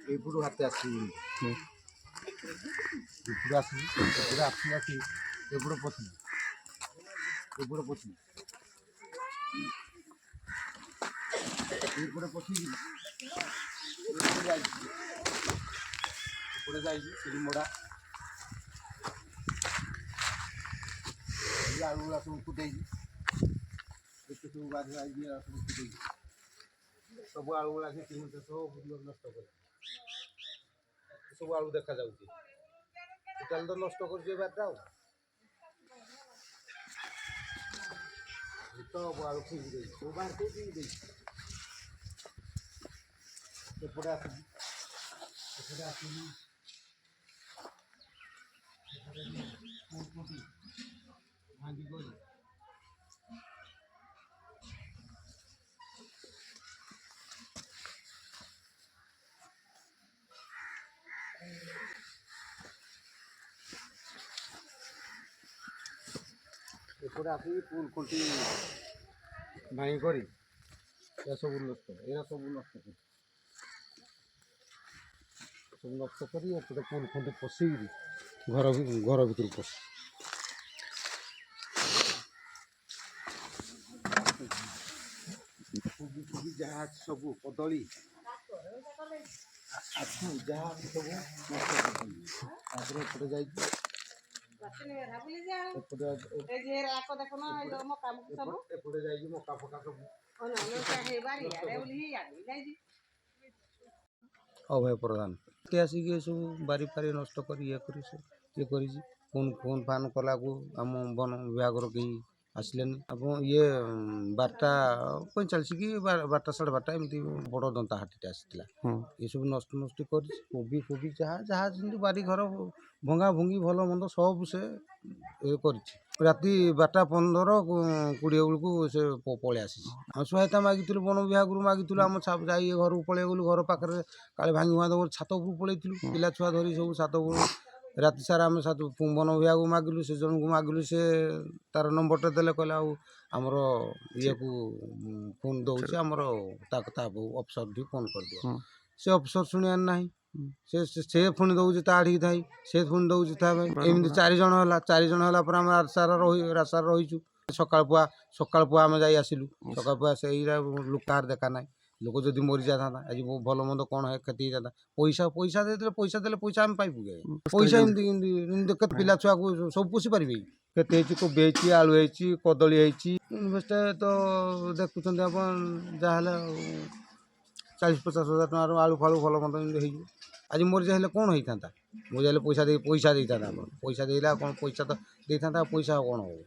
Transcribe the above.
ଏଇପଟୁ ହାତେ ଆସିବି ଏପଟୁ ଆସିବି ଏପଟେ ଆସି ଏପଟେ ପଶିବି ଏପଟେ ପଶିବି ଏପଟେ ପଶିବି ଏପଟେ ଯାଇଛି ସେଠି ମୋଡ଼ା ଆଳୁ ଗୁଡ଼ା ସବୁ ଫୁଟେଇଛି ଏତେ ସବୁ ବାଧ୍ୟ ଆଇକି ସବୁ ଫୁଟେଇଛି ସବୁ ଆଳୁ ଗୁଡ଼ା ସେ ସବୁ ନଷ୍ଟ করে ସବୁ ଆଳୁ ଦେଖାଯାଉଛି ଟୋଟାଲ ତ ନଷ୍ଟ କରୁଛି ଏ ବାଡ଼ିଟା ଆଉ ସବୁ ଆଳୁ ଫିଙ୍ଗି ଦେଇଛି ସବୁ ବାହାରେ ସବୁ ଫିଙ୍ଗି ଦେଇଛି ଏପଟେ ଆସିବି ଭାଙ୍ଗି କରି ଏପଟେ ଆସିକି ପୁଲ ଖୁଣ୍ଟି ଭାଙ୍ଗି କରି ଏରା ସବୁ ନଷ୍ଟ କରି ଏପଟେ ପୁଲ ଖୁଣ୍ଟି ପଶିକିରି ଘର ଭିତରୁ ପଶି କୋବି ଯାହା ଅଛି ସବୁ କଦଳୀ ଯାହା ଅଛି ସବୁ ନଷ୍ଟ କରୁଛନ୍ତି ତାପରେ ଏପଟେ ଯାଇଛି ଏପଟେ ଯାଇକି ମକା ଫକା ସବୁ ଅଭୟ ପ୍ରଧାନ ଆସିକି ଏସବୁ ବାରି ଫାରି ନଷ୍ଟ କରି ଇଏ କରିଛି ଫୋନ୍ ଫାନ୍ କଲାକୁ ଆମ ବନ ବିଭାଗର କେହି ଆସିଲେନି ଆପଣ ଇଏ 12:45 କି 12 ସାଢ଼େ 12 ଏମିତି ବଡ଼ ଦନ୍ତାହାତୀଟେ ଆସିଥିଲା ଏସବୁ ନଷ୍ଟ କରିଛି କୋବି ଯାହା ଯେମିତି ବାରି ଘର ଭଙ୍ଗା ଭଙ୍ଗି ଭଲ ମନ୍ଦ ସବୁ ସେ ଇଏ କରିଛି ରାତି 12:15-20 ବେଳକୁ ସେ ପଳେଇ ଆସିଛି ଆମେ ସହାୟତା ମାଗିଥିଲୁ ବନ ବିଭାଗରୁ ମାଗିଥିଲୁ ଆମ ଯାଇ ଘରକୁ ପଳେଇ ଗଲୁ ଘର ପାଖରେ କାଳେ ଭାଙ୍ଗି ଭୁଙ୍ଗା ଦେବ ଛାତ ଉପରକୁ ପଳେଇଥିଲୁ ପିଲା ଛୁଆ ଧରି ସବୁ ଛାତ ଉପରୁ ରାତି ସାରା ଆମେ ବନ ବିଭାଗକୁ ମାଗିଲୁ ସେ ଜଣଙ୍କୁ ମାଗିଲୁ ସେ ତାର ନମ୍ବରଟା ଦେଲେ କହିଲେ ଆଉ ଆମର ଇଏକୁ ଫୋନ୍ ଦେଉଛି ଆମର ତା ଅଫିସରଠି ଫୋନ୍ କରିଦିଅ ସେ ଅଫିସର ଶୁଣିବାର ନାହିଁ ସେ ପୁଣି ଦେଉଛି ତା ଆଡ଼ିକି ଥାଇ ସେ ପୁଣି ଦେଉଛି ତା ପାଇଁ ଏମିତି 4 ଜଣ ହେଲା ପରେ ଆମେ ରାସ୍ତାରେ ରହିଛୁ ସକାଳ ପୁଆ ଆମେ ଯାଇ ଆସିଲୁ ସକାଳ ପୁଆ ସେଇଟା ଲୋକ କାହାର ଦେଖା ନାହିଁ ଲୋକ ଯଦି ମରିଯାଇଥାନ୍ତା ଆଜି ଭଲ ମନ୍ଦ କ'ଣ କ୍ଷତି ହେଇଥାନ୍ତା ପଇସା ଦେଇଥିଲେ ପଇସା ଆମେ ପାଇବୁ ପଇସା ଏମିତି କେତେ ପିଲା ଛୁଆକୁ ସବୁ ପୋଷି ପାରିବେ କେତେ ହେଇଛି କୋବି ହେଇଛି ଆଳୁ ହେଇଛି କଦଳୀ ହେଇଛି ଇନଭେଷ୍ଟ ତ ଦେଖୁଛନ୍ତି ଆପଣ ଯାହାହେଲେ 40-50 ହଜାର ଟଙ୍କାର ଆଳୁ ଫାଳୁ ଭଲ ମନ୍ଦ ଏମିତି ହେଇଯିବ ଆଜି ମରିଯା ହେଲେ କ'ଣ ହେଇଥାନ୍ତା ମରିଯା ହେଲେ ପଇସା ଦେଇଥାନ୍ତା ଆପଣ ପଇସା ଦେଇଲା କ'ଣ ପଇସା ତ ଦେଇଥାନ୍ତା ପଇସା କ'ଣ ହେବ